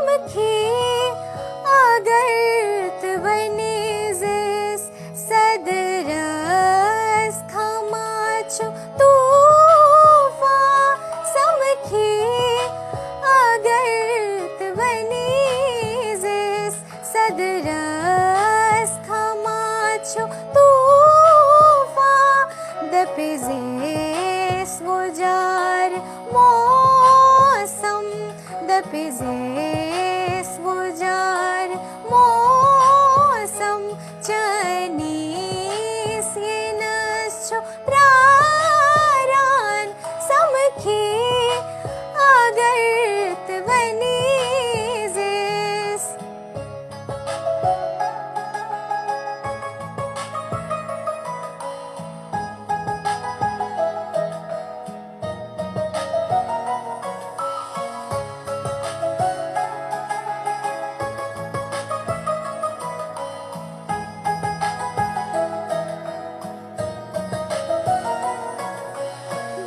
समखी आगर्त वनिजिस सदरस खमाचो तूफा समखी आगर्त वनिजिस सदरस खमाचो तूफा दपिजिस गुजार मौसम दपिजिस गुजार मौसम चनीस येनश्चो प्रारान समखी आगर्त वनिजिस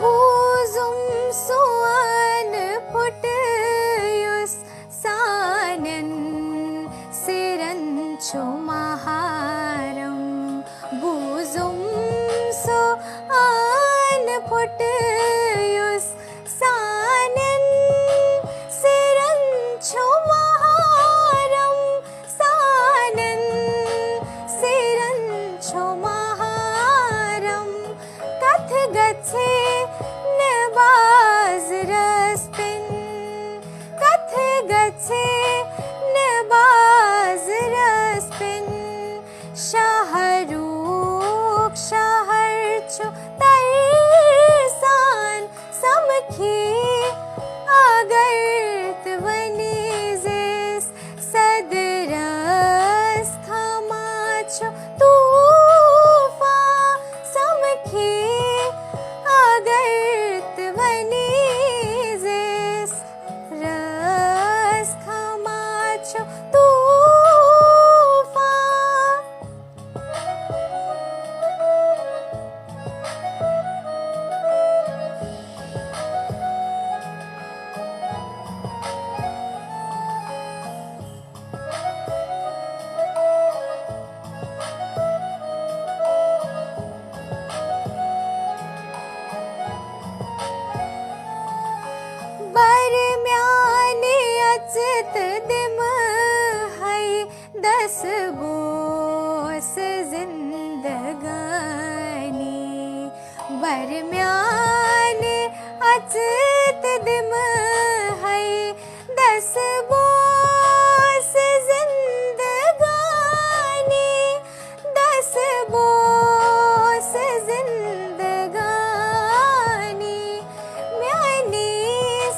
buzum soğan putuyus sanen siranchu maharam buzum soğan putuyus sanen siranchu maharam sanen siranchu maharam kath gache nebaz raspin kath gache nebaz raspin shahrukh shaharchu tarsan samkhi आगर्त वनिजिस सदरस खमाचो तूफा समखी आगर्त वनिजिस रस खमाचो तूफा बरम्याने अचत दिम है दस बोस जिंदगानी बरम्याने अचत दिम है दस बोस जिंदगानी दस बोस जिंदगानी म्यानीस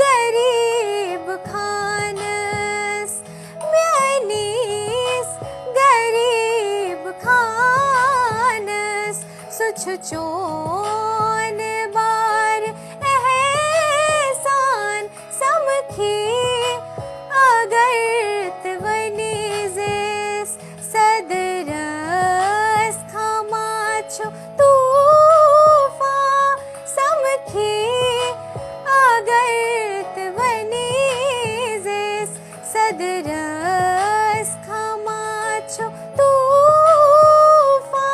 गरीब खानस म्यानीस गरीब खानस सुछ चोन बार एहसान समखी आगर्त वनिजिस सदरस खमाचो तूफा समखी आगर्त वनिजिस सदरस खमाचो तूफा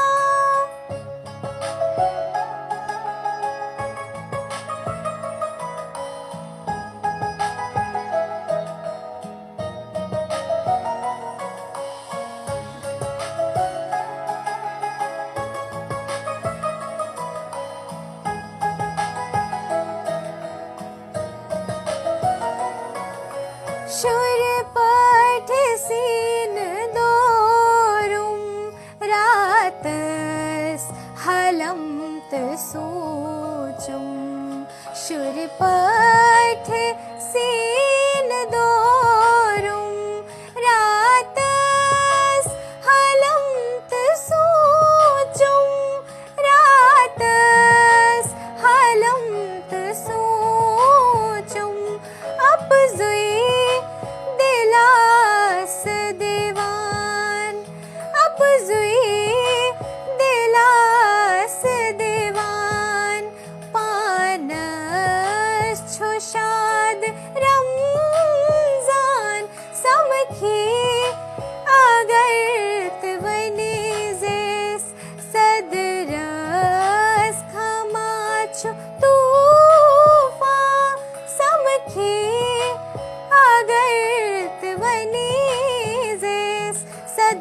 शुर पठ सीन दोरुम रातस हलमत सोचुम शुर पठ सीन दोरुम रातस हलमत सोचुम रातस हलमत सोचुम अपजुई दिलास दीवान अपजुई दिलास दीवान पानस छुशाद